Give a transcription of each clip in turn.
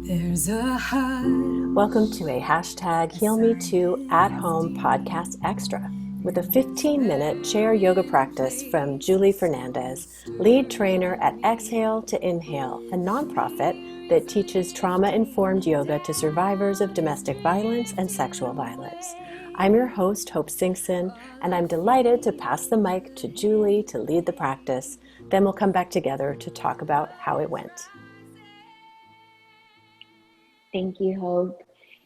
There's a hut. Welcome to a hashtag HealMeToo at-home podcast extra with a 15-minute chair yoga practice from Julie Fernandez, lead trainer at Exhale to Inhale, a nonprofit that teaches trauma-informed yoga to survivors of domestic violence and sexual violence. I'm your host, Hope Singsen, and I'm delighted to pass the mic to Julie to lead the practice. Then we'll come back together to talk about how it went. Thank you, Hope.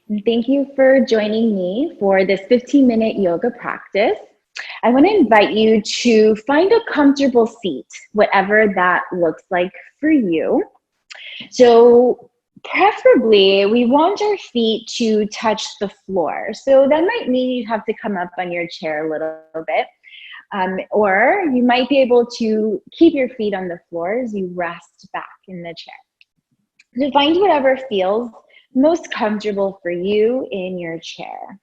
And thank you for joining me for this 15-minute yoga practice. I want to invite you to find a comfortable seat, whatever that looks like for you. So preferably, we want our feet to touch the floor. So that might mean you have to come up on your chair a little bit. Or you might be able to keep your feet on the floor as you rest back in the chair. So find whatever feels most comfortable for you in your chair.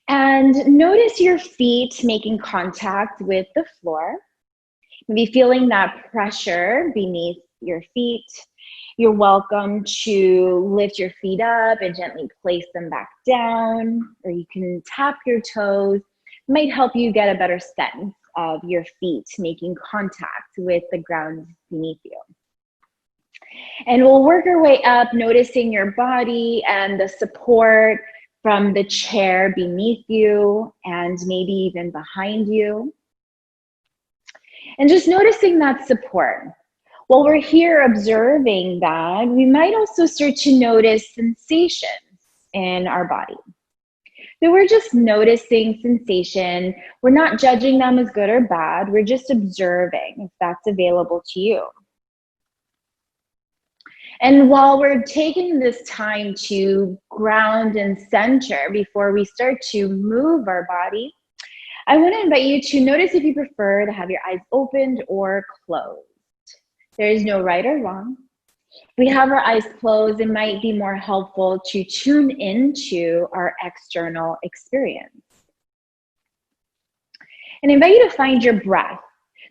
And notice your feet making contact with the floor. Maybe feeling that pressure beneath your feet. You're welcome to lift your feet up and gently place them back down, or you can tap your toes. It might help you get a better sense of your feet making contact with the ground beneath you. And we'll work our way up, noticing your body and the support from the chair beneath you and maybe even behind you. And just noticing that support. While we're here observing that, we might also start to notice sensations in our body. So we're just noticing sensation. We're not judging them as good or bad. We're just observing if that's available to you. And while we're taking this time to ground and center before we start to move our body, I want to invite you to notice if you prefer to have your eyes opened or closed. There is no right or wrong. If we have our eyes closed, it might be more helpful to tune into our external experience. And I invite you to find your breath.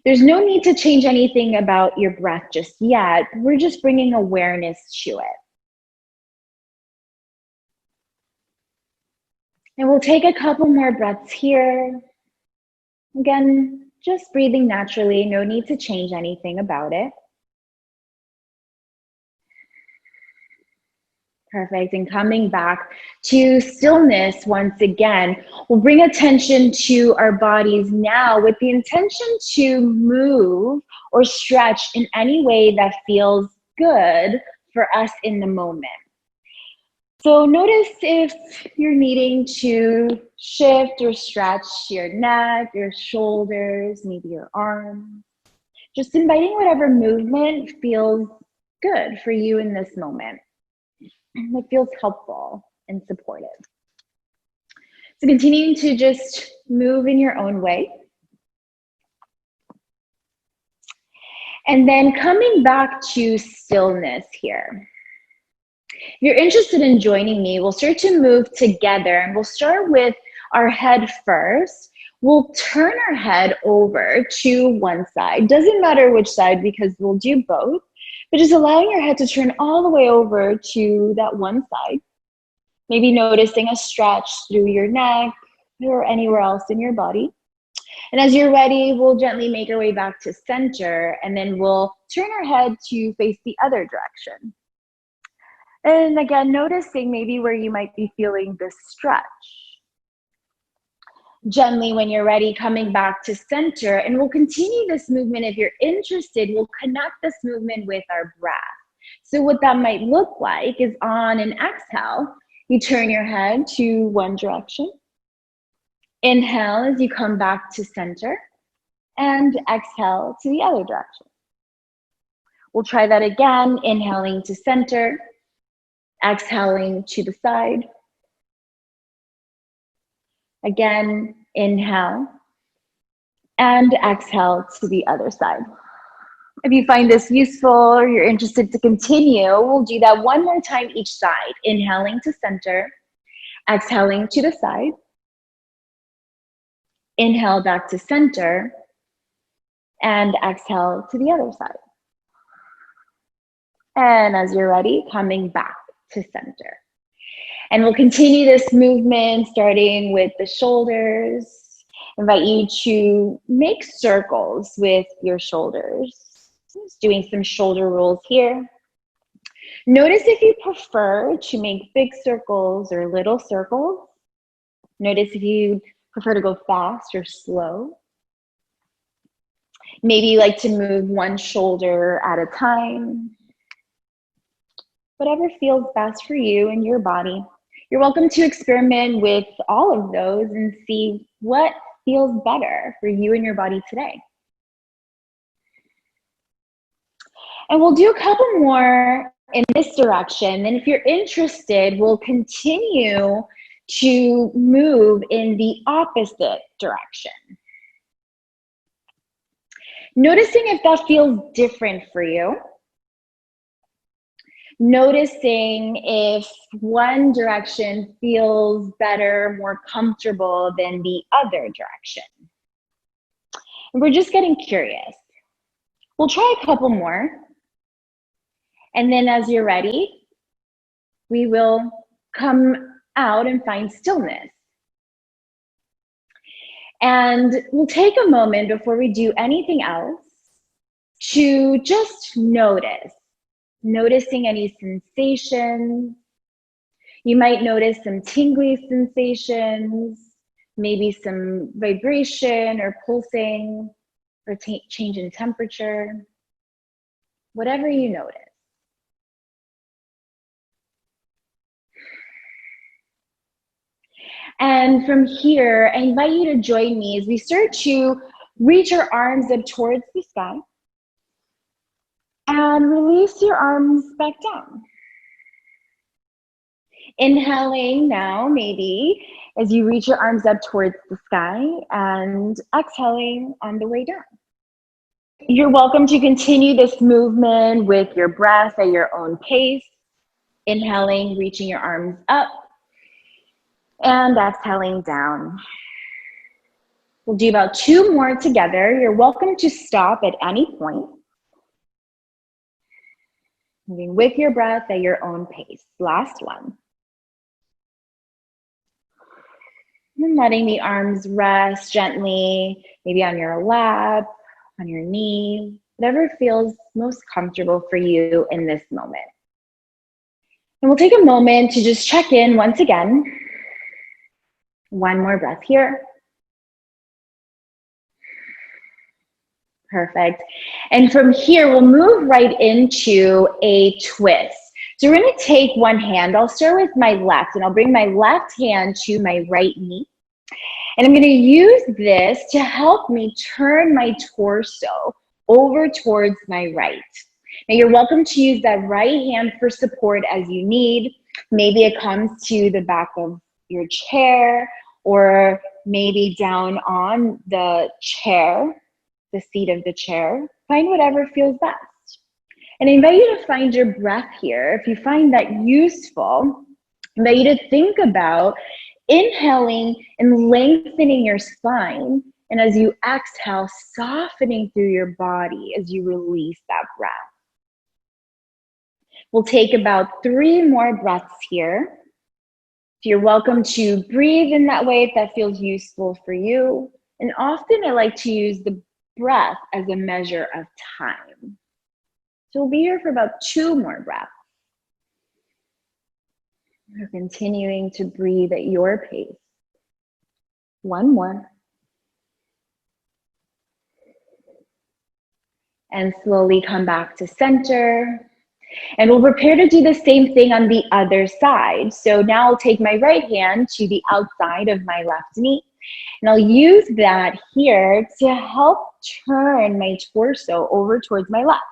There's no need to change anything about your breath just yet. We're just bringing awareness to it. And we'll take a couple more breaths here. Again, just breathing naturally, no need to change anything about it. Perfect, and coming back to stillness once again, we'll bring attention to our bodies now with the intention to move or stretch in any way that feels good for us in the moment. So notice if you're needing to shift or stretch your neck, your shoulders, maybe your arms. Just inviting whatever movement feels good for you in this moment. It feels helpful and supportive. So continuing to just move in your own way. And then coming back to stillness here. If you're interested in joining me, we'll start to move together, and we'll start with our head first. We'll turn our head over to one side. Doesn't matter which side because we'll do both. But just allowing your head to turn all the way over to that one side. Maybe noticing a stretch through your neck or anywhere else in your body. And as you're ready, we'll gently make our way back to center, and then we'll turn our head to face the other direction. And again, noticing maybe where you might be feeling this stretch. Gently, when you're ready, coming back to center, and we'll continue this movement. If you're interested, we'll connect this movement with our breath. So what that might look like is on an exhale, you turn your head to one direction. Inhale as you come back to center, and exhale to the other direction. We'll try that again, inhaling to center, exhaling to the side. Again, inhale and exhale to the other side. If you find this useful or you're interested to continue, we'll do that one more time each side. Inhaling to center, exhaling to the side. Inhale back to center and exhale to the other side. And as you're ready, coming back to center. And we'll continue this movement starting with the shoulders. Invite you to make circles with your shoulders. Just doing some shoulder rolls here. Notice if you prefer to make big circles or little circles. Notice if you prefer to go fast or slow. Maybe you like to move one shoulder at a time. Whatever feels best for you and your body. You're welcome to experiment with all of those and see what feels better for you and your body today. And we'll do a couple more in this direction. And if you're interested, we'll continue to move in the opposite direction. Noticing if that feels different for you. Noticing if one direction feels better, more comfortable than the other direction. And we're just getting curious. We'll try a couple more. And then as you're ready, we will come out and find stillness. And we'll take a moment before we do anything else to just notice. Noticing any sensations. You might notice some tingly sensations, maybe some vibration or pulsing or change in temperature, whatever you notice. And from here, I invite you to join me as we start to reach our arms up towards the sky. And release your arms back down. Inhaling now, maybe, as you reach your arms up towards the sky, and exhaling on the way down. You're welcome to continue this movement with your breath at your own pace. Inhaling, reaching your arms up, and exhaling down. We'll do about 2 more together. You're welcome to stop at any point. Moving with your breath at your own pace. Last one. And letting the arms rest gently, maybe on your lap, on your knee, whatever feels most comfortable for you in this moment. And we'll take a moment to just check in once again. One more breath here. Perfect. And from here, we'll move right into a twist. So we're going to take one hand. I'll start with my left, and I'll bring my left hand to my right knee. And I'm going to use this to help me turn my torso over towards my right. Now, you're welcome to use that right hand for support as you need. Maybe it comes to the back of your chair, or maybe down on the chair, the seat of the chair. Find whatever feels best. And I invite you to find your breath here. If you find that useful, I invite you to think about inhaling and lengthening your spine. And as you exhale, softening through your body as you release that breath. We'll take about 3 more breaths here. You're welcome to breathe in that way if that feels useful for you. And often I like to use the breath as a measure of time. So we'll be here for about 2 more breaths. We're continuing to breathe at your pace. 1 more. And slowly come back to center. And we'll prepare to do the same thing on the other side. So now I'll take my right hand to the outside of my left knee. And I'll use that here to help turn my torso over towards my left.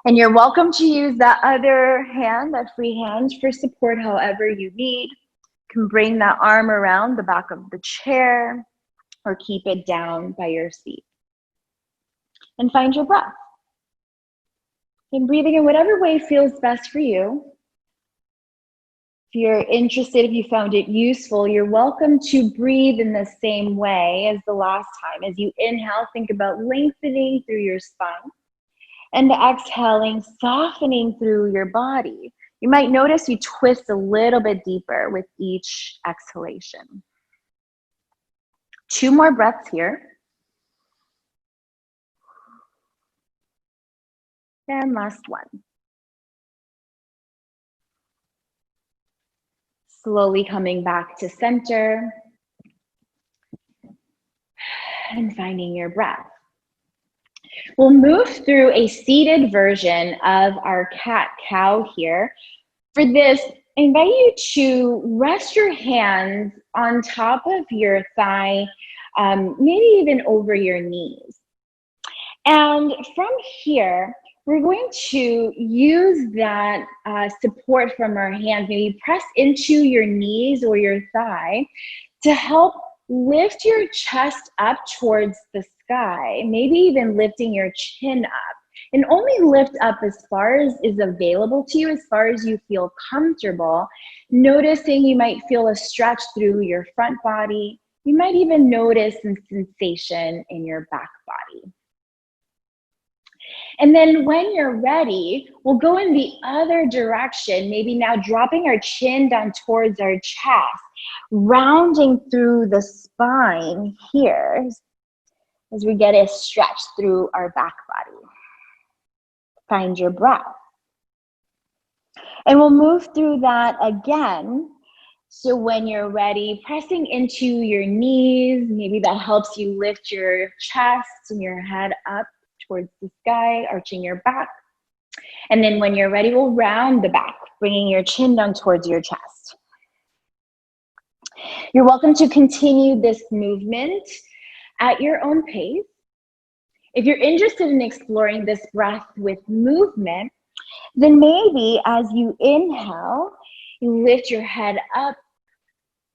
And you're welcome to use that other hand, that free hand, for support however you need. You can bring that arm around the back of the chair or keep it down by your seat. And find your breath. And breathing in whatever way feels best for you. If you're interested, if you found it useful, you're welcome to breathe in the same way as the last time. As you inhale, think about lengthening through your spine. And exhaling, softening through your body. You might notice you twist a little bit deeper with each exhalation. 2 more breaths here. And last one. Slowly coming back to center and finding your breath. We'll move through a seated version of our cat-cow here. For this, I invite you to rest your hands on top of your thigh, maybe even over your knees. And from here, we're going to use that support from our hands, maybe press into your knees or your thigh to help lift your chest up towards the sky, maybe even lifting your chin up. And only lift up as far as is available to you, as far as you feel comfortable. Noticing you might feel a stretch through your front body. You might even notice some sensation in your back body. And then when you're ready, we'll go in the other direction, maybe now dropping our chin down towards our chest, rounding through the spine here as we get a stretch through our back body. Find your breath. And we'll move through that again. So when you're ready, pressing into your knees, maybe that helps you lift your chest and your head up towards the sky, arching your back. And then when you're ready, we'll round the back, bringing your chin down towards your chest. You're welcome to continue this movement at your own pace. If you're interested in exploring this breath with movement, then maybe as you inhale, you lift your head up,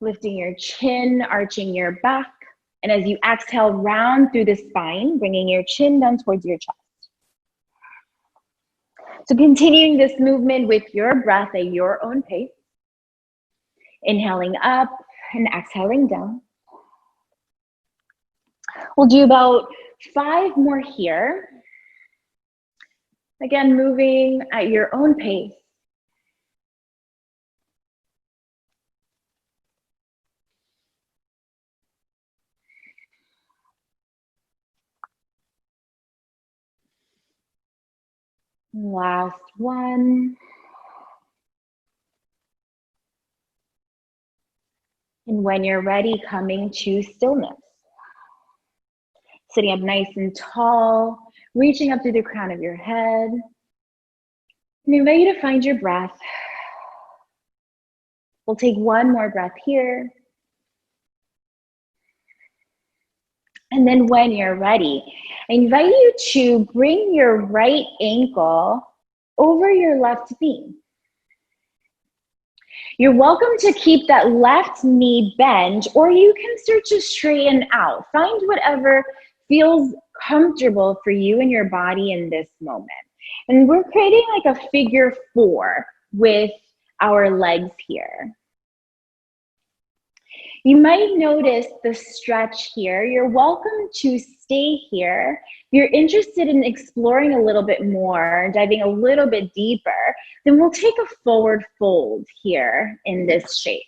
lifting your chin, arching your back. And as you exhale, round through the spine, bringing your chin down towards your chest. So continuing this movement with your breath at your own pace. Inhaling up and exhaling down. We'll do about 5 more here. Again, moving at your own pace. Last one. And when you're ready, coming to stillness. Sitting up nice and tall, reaching up through the crown of your head. And I invite you to find your breath. We'll take 1 more breath here. And then when you're ready, I invite you to bring your right ankle over your left knee. You're welcome to keep that left knee bent, or you can start to straighten out. Find whatever feels comfortable for you and your body in this moment. And we're creating like a figure 4 with our legs here. You might notice the stretch here. You're welcome to stay here. If you're interested in exploring a little bit more, diving a little bit deeper, then we'll take a forward fold here in this shape.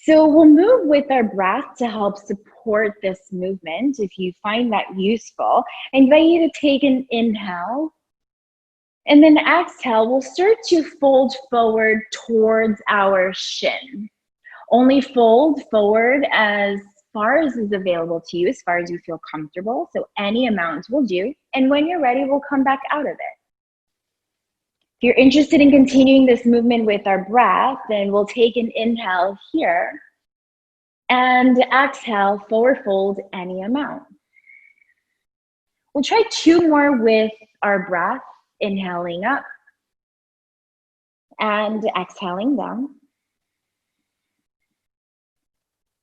So we'll move with our breath to help support this movement. If you find that useful, I invite you to take an inhale. And then exhale, we'll start to fold forward towards our shin. Only fold forward as far as is available to you, as far as you feel comfortable. So any amount will do. And when you're ready, we'll come back out of it. If you're interested in continuing this movement with our breath, then we'll take an inhale here. And exhale, forward fold any amount. We'll try 2 more with our breath, inhaling up and exhaling down.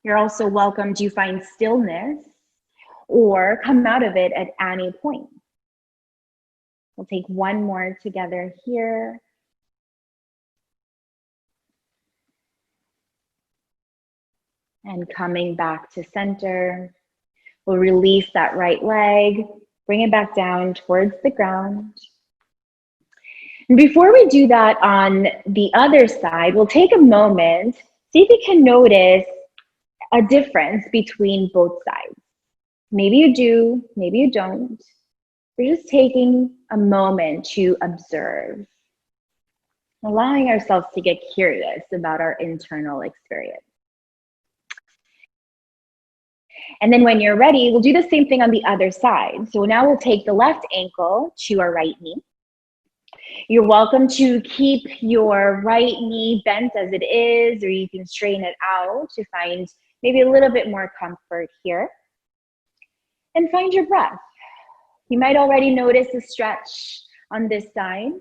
You're also welcome to find stillness or come out of it at any point. We'll take 1 more together here. And coming back to center, we'll release that right leg, Bring it back down towards the ground. And before we do that on the other side, we'll take a moment, see if you can notice a difference between both sides. Maybe you do, maybe you don't. We're just taking a moment to observe, allowing ourselves to get curious about our internal experience. And then when you're ready, we'll do the same thing on the other side. So now we'll take the left ankle to our right knee. You're welcome to keep your right knee bent as it is, or you can straighten it out to find maybe a little bit more comfort here. And find your breath. You might already notice a stretch on this side.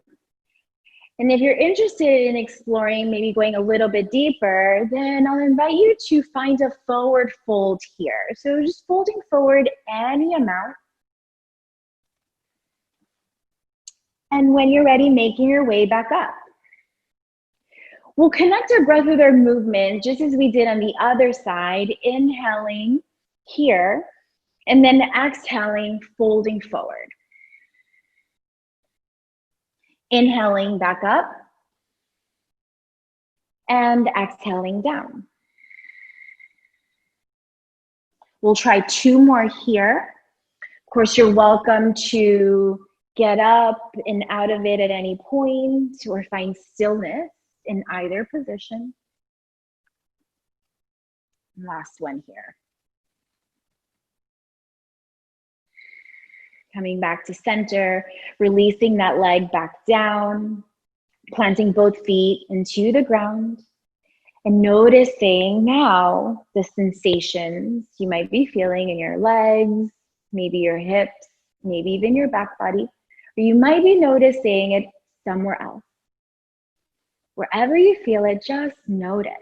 And if you're interested in exploring, maybe going a little bit deeper, then I'll invite you to find a forward fold here. So just folding forward any amount. And when you're ready, making your way back up. We'll connect our breath with our movement, just as we did on the other side, inhaling here, and then exhaling, folding forward. Inhaling back up, and exhaling down. We'll try 2 more here. Of course, you're welcome to get up and out of it at any point, or find stillness in either position. Last one here. Coming back to center, releasing that leg back down, planting both feet into the ground, and noticing now the sensations you might be feeling in your legs, maybe your hips, maybe even your back body, or you might be noticing it somewhere else. Wherever you feel it, just notice.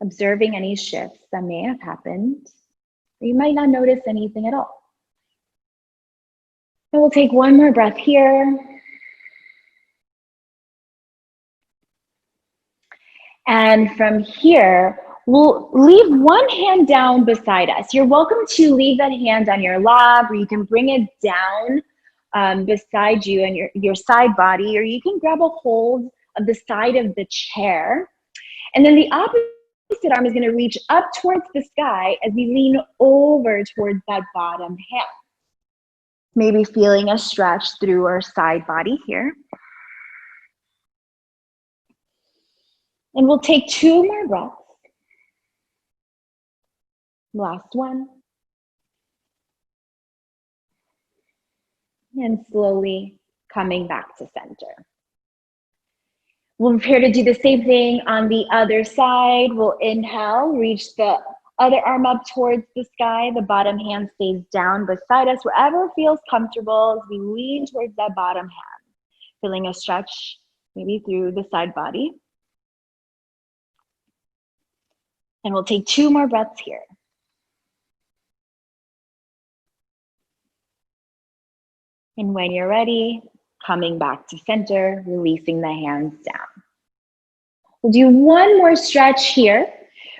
Observing any shifts that may have happened, or you might not notice anything at all. And we'll take one more breath here. And from here, we'll leave one hand down beside us. You're welcome to leave that hand on your lap, or you can bring it down beside you and your side body, or you can grab a hold of the side of the chair. And then the opposite arm is going to reach up towards the sky as we lean over towards that bottom hand. Maybe feeling a stretch through our side body here. And we'll take 2 more breaths. Last one. And slowly coming back to center. We'll prepare to do the same thing on the other side. We'll inhale, reach the other arm up towards the sky. The bottom hand stays down beside us, wherever feels comfortable as we lean towards that bottom hand. Feeling a stretch maybe through the side body. And we'll take 2 more breaths here. And when you're ready, coming back to center, releasing the hands down. We'll do one more stretch here.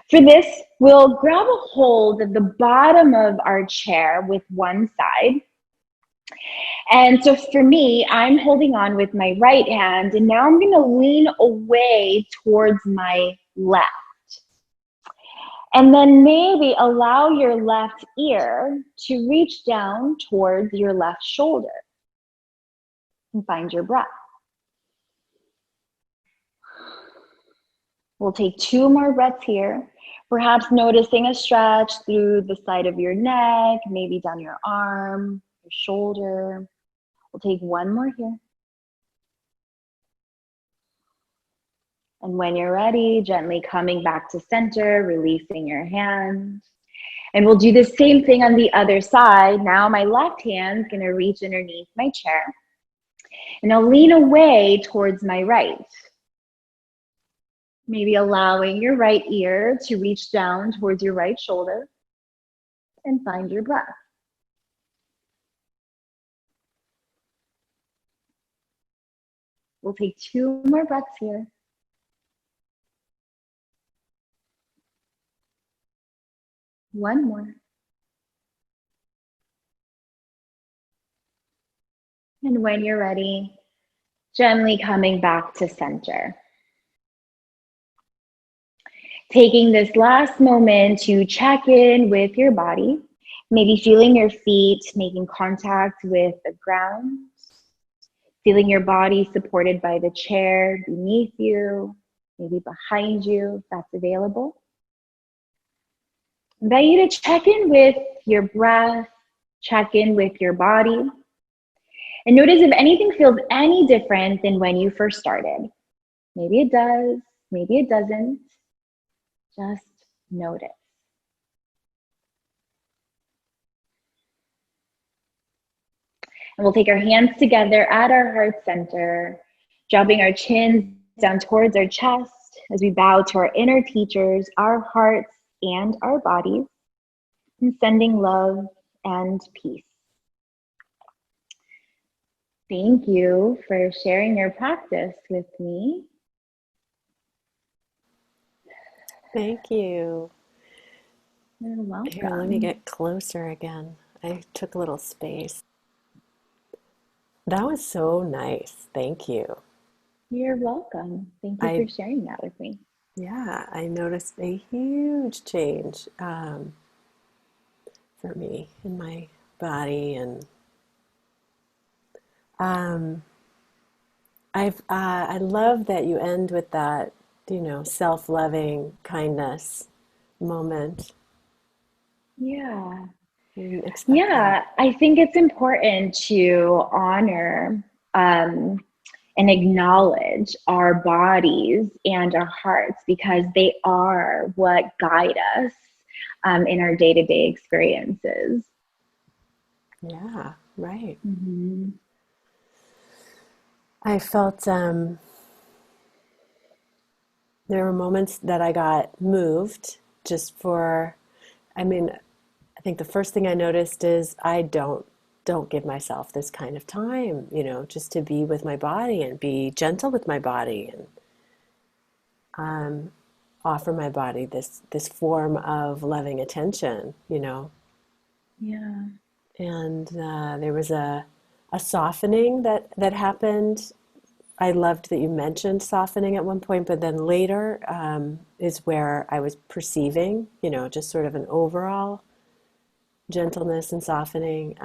For this, we'll grab a hold of the bottom of our chair with one side. And so for me, I'm holding on with my right hand, and now I'm going to lean away towards my left. And then maybe allow your left ear to reach down towards your left shoulder. And find your breath. We'll take 2 more breaths here. Perhaps noticing a stretch through the side of your neck, maybe down your arm, your shoulder. We'll take 1 more here. And when you're ready, gently coming back to center, releasing your hand. And we'll do the same thing on the other side. Now my left hand's going to reach underneath my chair. And I'll lean away towards my right. Maybe allowing your right ear to reach down towards your right shoulder. And find your breath. We'll take 2 more breaths here. One more. And when you're ready, gently coming back to center. Taking this last moment to check in with your body, maybe feeling your feet making contact with the ground, feeling your body supported by the chair beneath you, maybe behind you, if that's available. I invite you to check in with your breath, check in with your body, and notice if anything feels any different than when you first started. Maybe it does, maybe it doesn't. Just notice. And we'll take our hands together at our heart center, dropping our chins down towards our chest as we bow to our inner teachers, our hearts, and our bodies, and sending love and peace. Thank you for sharing your practice with me. Thank you. You're welcome. Here, let me get closer again. I took a little space. That was so nice. Thank you. You're welcome. Thank you for sharing that with me. Yeah, I noticed a huge change for me in my body, and I love that you end with that, self-loving kindness moment. Yeah. I didn't expect Yeah, I think it's important to honor and acknowledge our bodies and our hearts because they are what guide us in our day-to-day experiences. that. Yeah, right. Mm-hmm. I felt there were moments that I got moved just for, I mean, I think the first thing I noticed is I don't give myself this kind of time, just to be with my body and be gentle with my body and offer my body this form of loving attention. Yeah. And there was a softening that happened. I loved that you mentioned softening at one point, but then later is where I was perceiving, just sort of an overall gentleness and softening.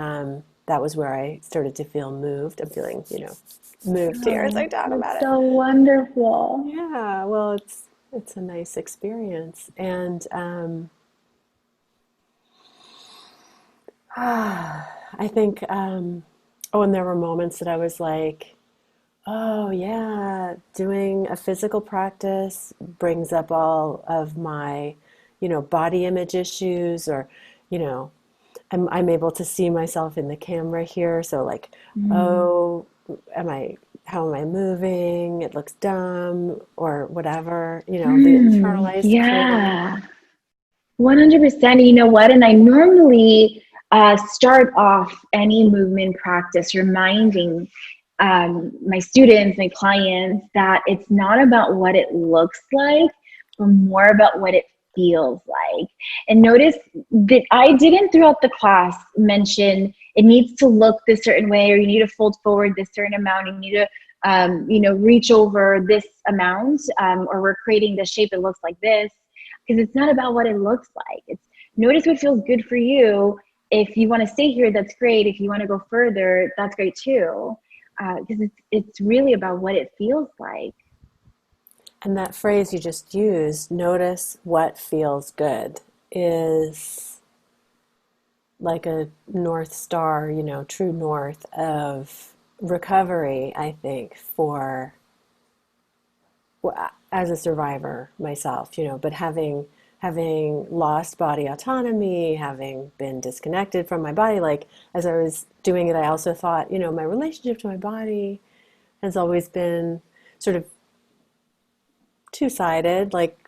That was where I started to feel moved. I'm feeling, moved here as I Oh, talk about that's it. so wonderful. Yeah, well, it's a nice experience, and I think, oh, and there were moments that I was like, oh yeah, doing a physical practice brings up all of my, body image issues, or, you know, I'm able to see myself in the camera here. So like, Mm. oh, how am I moving? It looks dumb or whatever, the internalized critic. Yeah. 100%. You know what? And I normally start off any movement practice reminding my students, my clients, that it's not about what it looks like, but more about what it feels like. And notice that I didn't throughout the class mention it needs to look this certain way, or you need to fold forward this certain amount, you need to reach over this amount, or we're creating the shape it looks like this, because it's not about what it looks like. It's notice what feels good for you. If you want to stay here, that's great. If you want to go further, that's great too. Because it's really about what it feels like. And that phrase you just used, notice what feels good, is like a North Star, true north of recovery, I think, for as a survivor myself, but having lost body autonomy, having been disconnected from my body, like as I was doing it, I also thought, my relationship to my body has always been sort of two-sided, like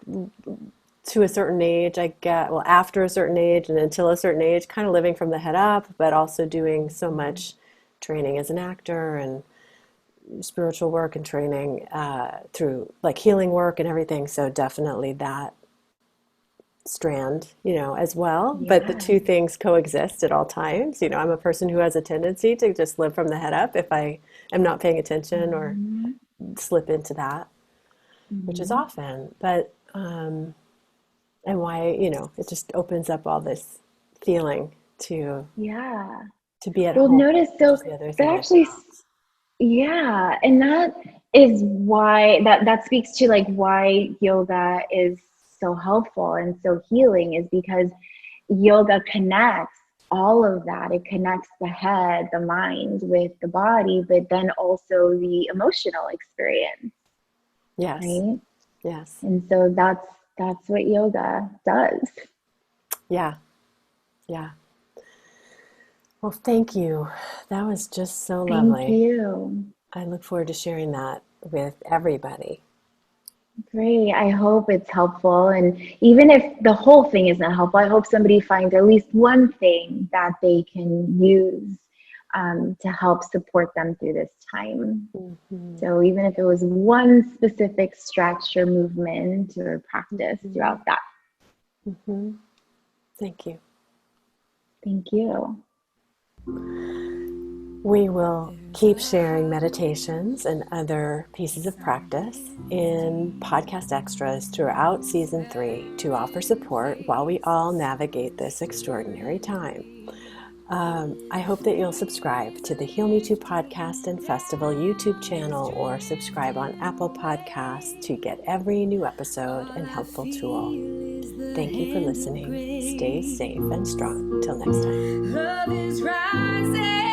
to a certain age, after a certain age and until a certain age, kind of living from the head up, but also doing so much training as an actor and spiritual work and training through like healing work and everything. So definitely that strand, as well. But the two things coexist at all times. I'm a person who has a tendency to just live from the head up if I am not paying attention or slip into that, which is often. But and why, it just opens up all this feeling to be at home. Notice, so that actually, and that is why that speaks to like why yoga is so helpful and so healing, is because yoga connects all of that. It connects the head, the mind with the body, but then also the emotional experience. Yes. Right? Yes. And so that's what yoga does. Yeah. Yeah. Well, thank you. That was just so lovely. Thank you. I look forward to sharing that with everybody. Great. I hope it's helpful. And even if the whole thing isn't helpful, I hope somebody finds at least one thing that they can use to help support them through this time. Mm-hmm. So even if it was one specific stretch or movement or practice throughout that. Mm-hmm. Thank you. Thank you. We will keep sharing meditations and other pieces of practice in podcast extras throughout season 3 to offer support while we all navigate this extraordinary time. I hope that you'll subscribe to the HealMeToo podcast and festival YouTube channel, or subscribe on Apple Podcasts to get every new episode and helpful tool. Thank you for listening. Stay safe and strong. Till next time. Love is rising.